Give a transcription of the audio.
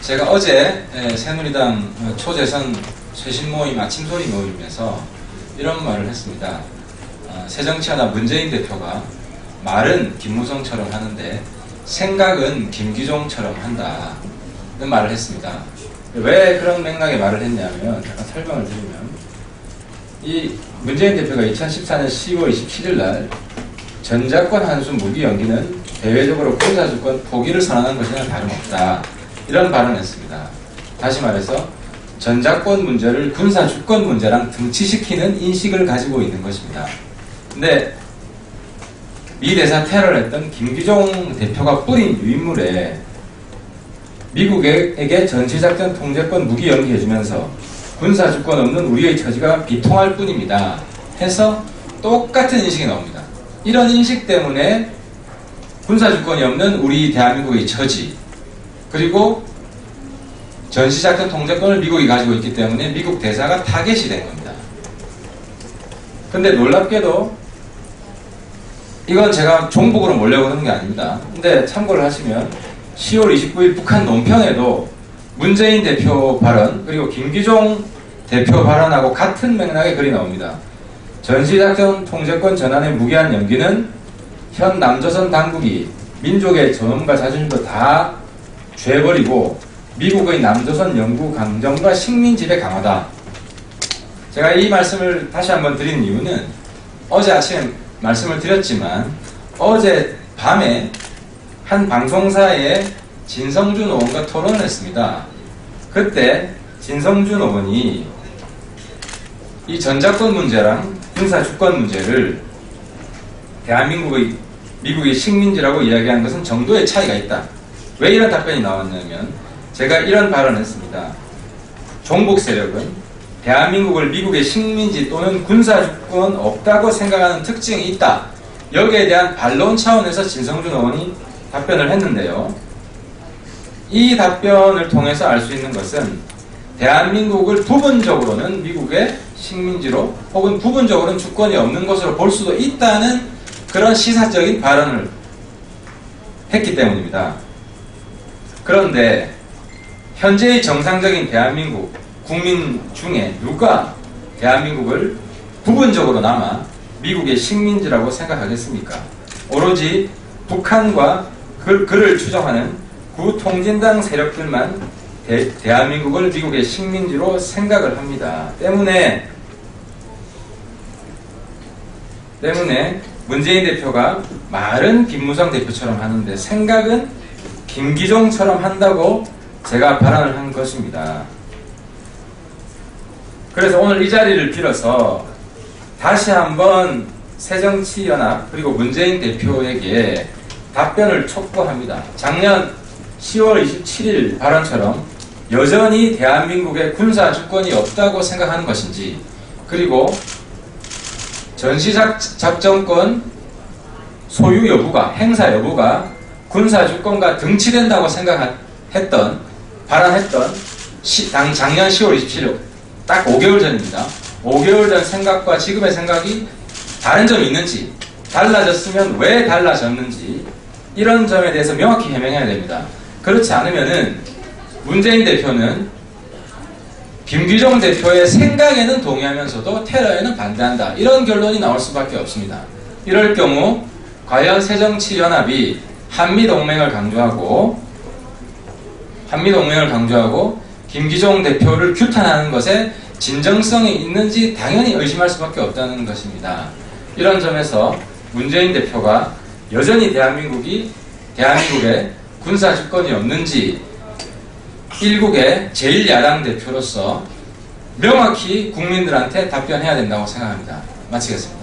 제가 어제 새누리당 초재선 최신 모임 아침소리 모임에서 이런 말을 했습니다. 새정치하다 문재인 대표가 말은 김무성처럼 하는데 생각은 김기종처럼 한다. 는 말을 했습니다. 왜 그런 맥락의 말을 했냐면 잠깐 설명을 드리면 이 문재인 대표가 2014년 10월 27일 날 전작권 한수 무기 연기는 대외적으로 군사주권 포기를 선언한 것이나 다름없다. 이런 발언을 했습니다. 다시 말해서 전작권 문제를 군사주권 문제랑 등치시키는 인식을 가지고 있는 것입니다. 근데 미 대사 테러를 했던 김기종 대표가 뿌린 유인물에 미국에게 전시작전 통제권 무기 연기해주면서 군사주권 없는 우리의 처지가 비통할 뿐입니다. 해서 똑같은 인식이 나옵니다. 이런 인식 때문에 군사주권이 없는 우리 대한민국의 처지, 그리고 전시작전 통제권을 미국이 가지고 있기 때문에 미국 대사가 타겟이 된 겁니다. 근데 놀랍게도 이건 제가 종북으로 몰려고 하는 게 아닙니다. 근데 참고를 하시면 10월 29일 북한 논평에도 문재인 대표 발언 그리고 김기종 대표 발언하고 같은 맥락의 글이 나옵니다. 전시작전 통제권 전환의 무기한 연기는 현 남조선 당국이 민족의 존엄과 자존심도 다 죄버리고 미국의 남조선 영구 강점과 식민지배 강화다. 제가 이 말씀을 다시 한번 드리는 이유는 어제 아침에 말씀을 드렸지만 어제 밤에 한 방송사에 진성준 의원과 토론을 했습니다. 그때 진성준 의원이 이 전작권 문제랑 군사주권 문제를 대한민국의 미국의 식민지라고 이야기하는 것은 정도의 차이가 있다. 왜 이런 답변이 나왔냐면 제가 이런 발언을 했습니다. 종북 세력은 대한민국을 미국의 식민지 또는 군사주권 없다고 생각하는 특징이 있다. 여기에 대한 반론 차원에서 진성준 의원이 답변을 했는데요. 이 답변을 통해서 알 수 있는 것은 대한민국을 부분적으로는 미국의 식민지로 혹은 부분적으로는 주권이 없는 것으로 볼 수도 있다는 그런 시사적인 발언을 했기 때문입니다. 그런데 현재의 정상적인 대한민국 국민 중에 누가 대한민국을 부분적으로나마 미국의 식민지라고 생각하겠습니까? 오로지 북한과 그를 추종하는 구통진당 세력들만 대한민국을 미국의 식민지로 생각을 합니다. 때문에 문재인 대표가 말은 김무성 대표처럼 하는데 생각은 김기종처럼 한다고 제가 발언을 한 것입니다. 그래서 오늘 이 자리를 빌어서 다시 한번 새정치연합 그리고 문재인 대표에게 답변을 촉구합니다. 작년 10월 27일 발언처럼 여전히 대한민국에 군사주권이 없다고 생각하는 것인지, 그리고 전시작전권 소유 여부가, 행사 여부가 군사주권과 등치된다고 발언했던 작년 10월 27일 딱 5개월 전입니다. 5개월 전 생각과 지금의 생각이 다른 점이 있는지, 달라졌으면 왜 달라졌는지 이런 점에 대해서 명확히 해명해야 됩니다. 그렇지 않으면은 문재인 대표는 김기종 대표의 생각에는 동의하면서도 테러에는 반대한다. 이런 결론이 나올 수밖에 없습니다. 이럴 경우 과연 새정치연합이 한미동맹을 강조하고 김기종 대표를 규탄하는 것에 진정성이 있는지 당연히 의심할 수밖에 없다는 것입니다. 이런 점에서 문재인 대표가 여전히 대한민국에 군사주권이 없는지 일국의 제1야당 대표로서 명확히 국민들한테 답변해야 된다고 생각합니다. 마치겠습니다.